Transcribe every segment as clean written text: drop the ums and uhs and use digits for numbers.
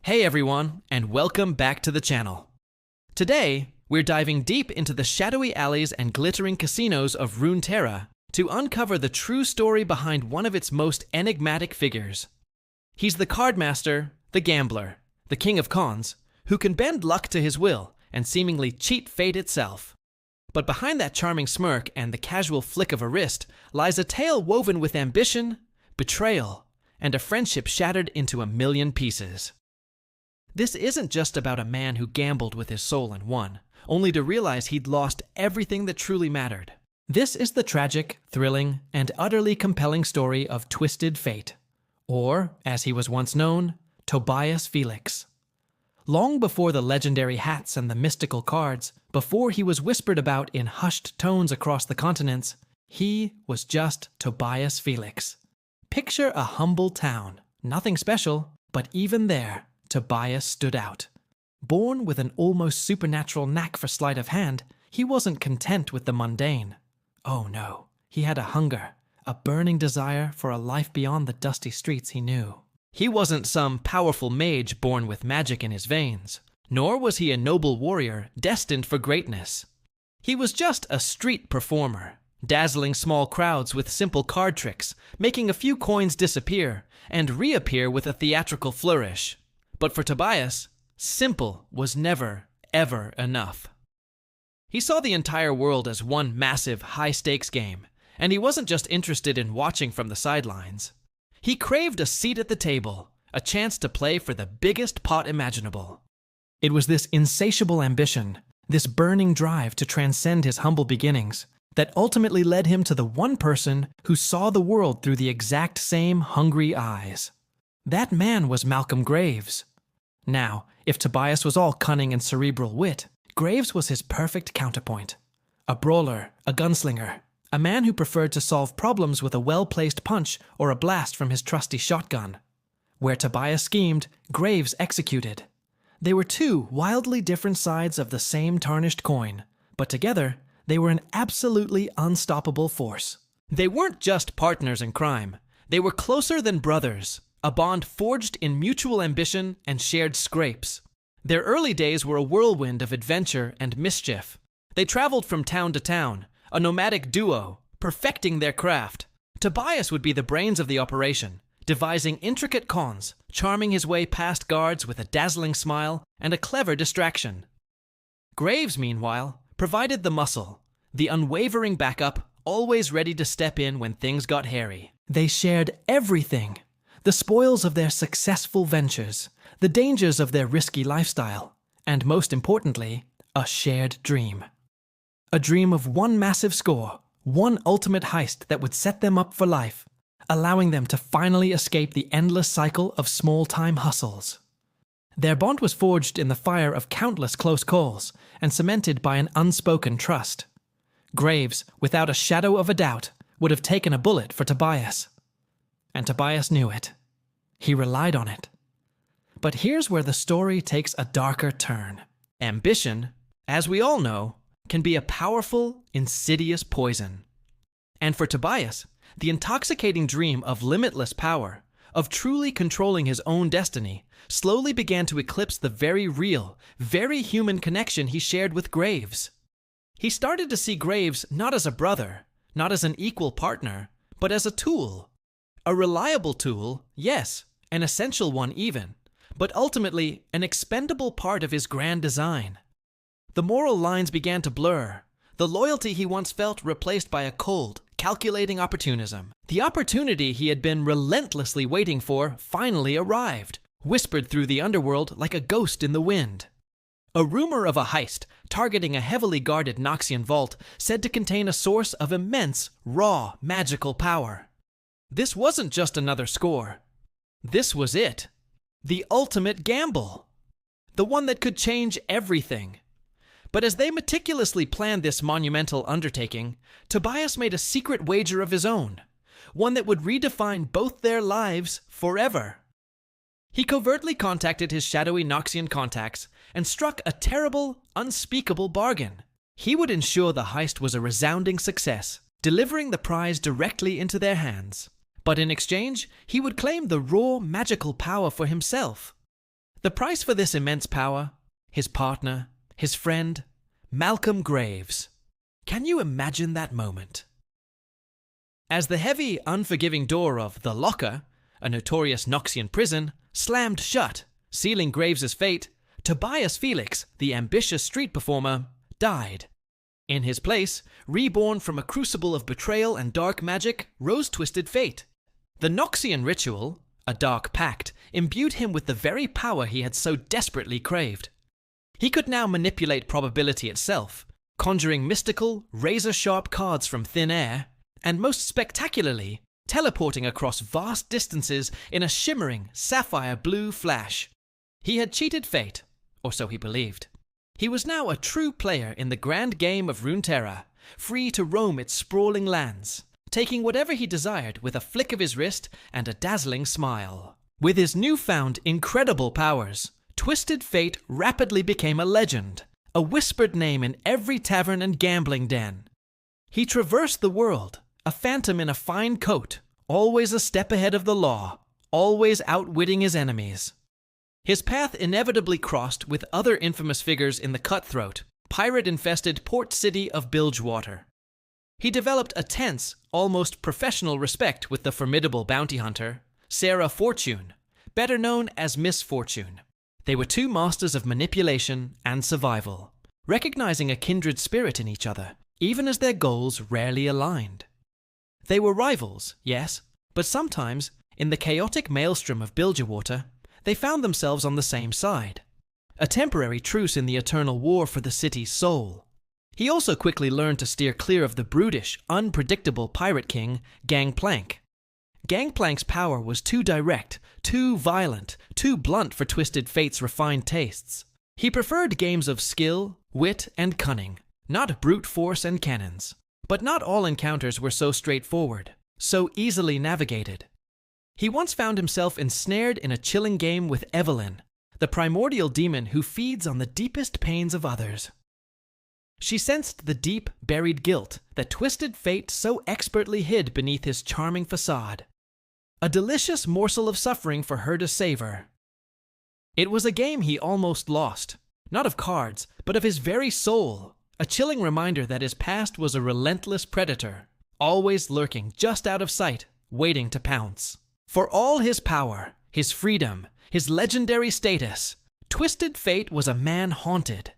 Hey everyone, and welcome back to the channel. Today, we're diving deep into the shadowy alleys and glittering casinos of Runeterra to uncover the true story behind one of its most enigmatic figures. He's the cardmaster, the gambler, the king of cons, who can bend luck to his will and seemingly cheat fate itself. But behind that charming smirk and the casual flick of a wrist lies a tale woven with ambition, betrayal, and a friendship shattered into a million pieces. This isn't just about a man who gambled with his soul and won, only to realize he'd lost everything that truly mattered. This is the tragic, thrilling, and utterly compelling story of Twisted Fate, or, as he was once known, Tobias Felix. Long before the legendary hats and the mystical cards, before he was whispered about in hushed tones across the continents, he was just Tobias Felix. Picture a humble town, nothing special, but even there, Tobias stood out. Born with an almost supernatural knack for sleight of hand, he wasn't content with the mundane. Oh no, he had a hunger, a burning desire for a life beyond the dusty streets he knew. He wasn't some powerful mage born with magic in his veins, nor was he a noble warrior destined for greatness. He was just a street performer, dazzling small crowds with simple card tricks, making a few coins disappear and reappear with a theatrical flourish. But for Tobias, simple was never, ever enough. He saw the entire world as one massive, high-stakes game, and he wasn't just interested in watching from the sidelines. He craved a seat at the table, a chance to play for the biggest pot imaginable. It was this insatiable ambition, this burning drive to transcend his humble beginnings, that ultimately led him to the one person who saw the world through the exact same hungry eyes. That man was Malcolm Graves. Now, if Tobias was all cunning and cerebral wit, Graves was his perfect counterpoint. A brawler, a gunslinger, a man who preferred to solve problems with a well-placed punch or a blast from his trusty shotgun. Where Tobias schemed, Graves executed. They were two wildly different sides of the same tarnished coin, but together, they were an absolutely unstoppable force. They weren't just partners in crime. They were closer than brothers. A bond forged in mutual ambition and shared scrapes. Their early days were a whirlwind of adventure and mischief. They traveled from town to town, a nomadic duo, perfecting their craft. Tobias would be the brains of the operation, devising intricate cons, charming his way past guards with a dazzling smile and a clever distraction. Graves, meanwhile, provided the muscle, the unwavering backup, always ready to step in when things got hairy. They shared everything. The spoils of their successful ventures, the dangers of their risky lifestyle, and most importantly, a shared dream. A dream of one massive score, one ultimate heist that would set them up for life, allowing them to finally escape the endless cycle of small-time hustles. Their bond was forged in the fire of countless close calls and cemented by an unspoken trust. Graves, without a shadow of a doubt, would have taken a bullet for Tobias. And Tobias knew it. He relied on it. But here's where the story takes a darker turn. Ambition, as we all know, can be a powerful, insidious poison. And for Tobias, the intoxicating dream of limitless power, of truly controlling his own destiny, slowly began to eclipse the very real, very human connection he shared with Graves. He started to see Graves not as a brother, not as an equal partner, but as a tool. A reliable tool, yes, an essential one even, but ultimately an expendable part of his grand design. The moral lines began to blur, the loyalty he once felt replaced by a cold, calculating opportunism. The opportunity he had been relentlessly waiting for finally arrived, whispered through the underworld like a ghost in the wind. A rumor of a heist targeting a heavily guarded Noxian vault said to contain a source of immense, raw, magical power. This wasn't just another score. This was it. The ultimate gamble. The one that could change everything. But as they meticulously planned this monumental undertaking, Tobias made a secret wager of his own, one that would redefine both their lives forever. He covertly contacted his shadowy Noxian contacts and struck a terrible, unspeakable bargain. He would ensure the heist was a resounding success, delivering the prize directly into their hands. But in exchange, he would claim the raw magical power for himself. The price for this immense power? His partner, his friend, Malcolm Graves. Can you imagine that moment? As the heavy, unforgiving door of the Locker, a notorious Noxian prison, slammed shut, sealing Graves's fate, Tobias Felix, the ambitious street performer, died. In his place, reborn from a crucible of betrayal and dark magic, rose Twisted Fate. The Noxian ritual, a dark pact, imbued him with the very power he had so desperately craved. He could now manipulate probability itself, conjuring mystical, razor-sharp cards from thin air, and most spectacularly, teleporting across vast distances in a shimmering, sapphire blue flash. He had cheated fate, or so he believed. He was now a true player in the grand game of Runeterra, free to roam its sprawling lands, taking whatever he desired with a flick of his wrist and a dazzling smile. With his newfound incredible powers, Twisted Fate rapidly became a legend, a whispered name in every tavern and gambling den. He traversed the world, a phantom in a fine coat, always a step ahead of the law, always outwitting his enemies. His path inevitably crossed with other infamous figures in the cutthroat, pirate-infested port city of Bilgewater. He developed a tense, almost professional respect with the formidable bounty hunter, Sarah Fortune, better known as Miss Fortune. They were two masters of manipulation and survival, recognizing a kindred spirit in each other, even as their goals rarely aligned. They were rivals, yes, but sometimes, in the chaotic maelstrom of Bilgewater, they found themselves on the same side. A temporary truce in the eternal war for the city's soul. He also quickly learned to steer clear of the brutish, unpredictable pirate king, Gangplank. Gangplank's power was too direct, too violent, too blunt for Twisted Fate's refined tastes. He preferred games of skill, wit, and cunning, not brute force and cannons. But not all encounters were so straightforward, so easily navigated. He once found himself ensnared in a chilling game with Evelyn, the primordial demon who feeds on the deepest pains of others. She sensed the deep, buried guilt that Twisted Fate so expertly hid beneath his charming facade. A delicious morsel of suffering for her to savor. It was a game he almost lost, not of cards, but of his very soul, a chilling reminder that his past was a relentless predator, always lurking just out of sight, waiting to pounce. For all his power, his freedom, his legendary status, Twisted Fate was a man haunted.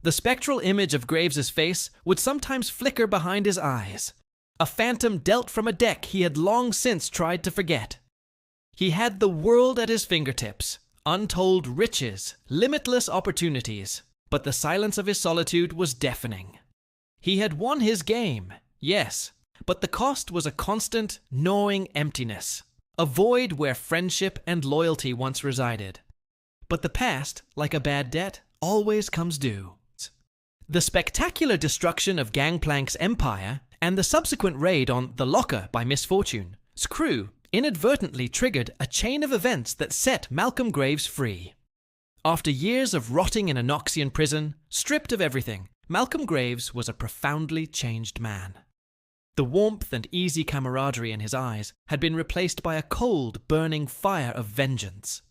The spectral image of Graves's face would sometimes flicker behind his eyes, a phantom dealt from a deck he had long since tried to forget. He had the world at his fingertips, untold riches, limitless opportunities, but the silence of his solitude was deafening. He had won his game, yes, but the cost was a constant, gnawing emptiness, a void where friendship and loyalty once resided. But the past, like a bad debt, always comes due. The spectacular destruction of Gangplank's empire and the subsequent raid on the Locker by Miss Fortune's crew inadvertently triggered a chain of events that set Malcolm Graves free. After years of rotting in a Noxian prison, stripped of everything, Malcolm Graves was a profoundly changed man. The warmth and easy camaraderie in his eyes had been replaced by a cold, burning fire of vengeance.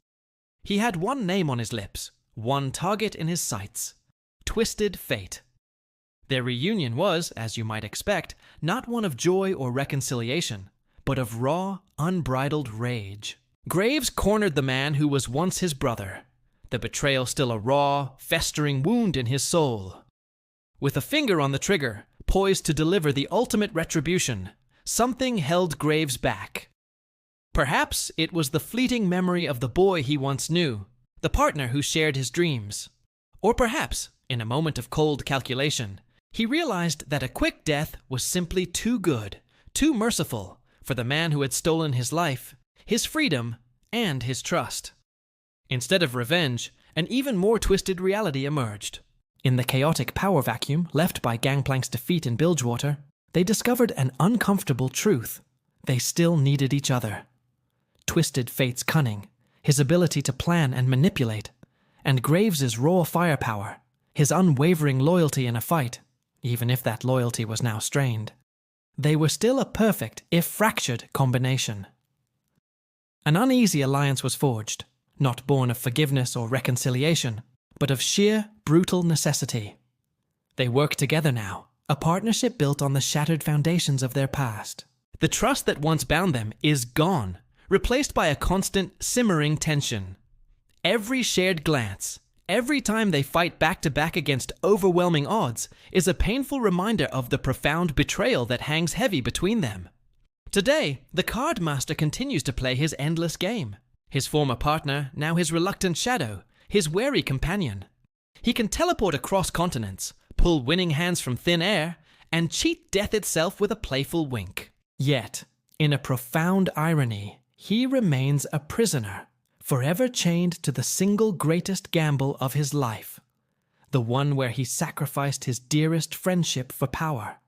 He had one name on his lips, one target in his sights: Twisted Fate. Their reunion was, as you might expect, not one of joy or reconciliation, but of raw, unbridled rage. Graves cornered the man who was once his brother, the betrayal still a raw, festering wound in his soul. With a finger on the trigger, poised to deliver the ultimate retribution, something held Graves back. Perhaps it was the fleeting memory of the boy he once knew, the partner who shared his dreams. Or perhaps, in a moment of cold calculation, he realized that a quick death was simply too good, too merciful, for the man who had stolen his life, his freedom, and his trust. Instead of revenge, an even more twisted reality emerged. In the chaotic power vacuum left by Gangplank's defeat in Bilgewater, they discovered an uncomfortable truth. They still needed each other. Twisted Fate's cunning, his ability to plan and manipulate, and Graves's raw firepower, his unwavering loyalty in a fight, even if that loyalty was now strained. They were still a perfect, if fractured, combination. An uneasy alliance was forged, not born of forgiveness or reconciliation, but of sheer, brutal necessity. They work together now, a partnership built on the shattered foundations of their past. The trust that once bound them is gone, replaced by a constant, simmering tension. Every shared glance, every time they fight back to back against overwhelming odds, is a painful reminder of the profound betrayal that hangs heavy between them. Today, the card master continues to play his endless game. His former partner, now his reluctant shadow, his wary companion. He can teleport across continents, pull winning hands from thin air, and cheat death itself with a playful wink. Yet, in a profound irony, he remains a prisoner, forever chained to the single greatest gamble of his life, the one where he sacrificed his dearest friendship for power.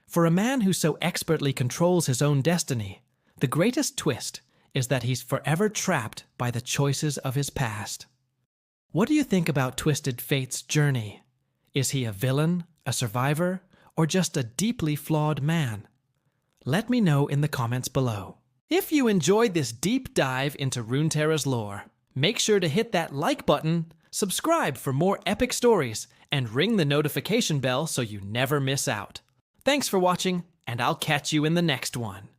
For a man who so expertly controls his own destiny, the greatest twist is that he's forever trapped by the choices of his past. What do you think about Twisted Fate's journey? Is he a villain, a survivor, or just a deeply flawed man? Let me know in the comments below. If you enjoyed this deep dive into Runeterra's lore, make sure to hit that like button, subscribe for more epic stories, and ring the notification bell so you never miss out. Thanks for watching, and I'll catch you in the next one.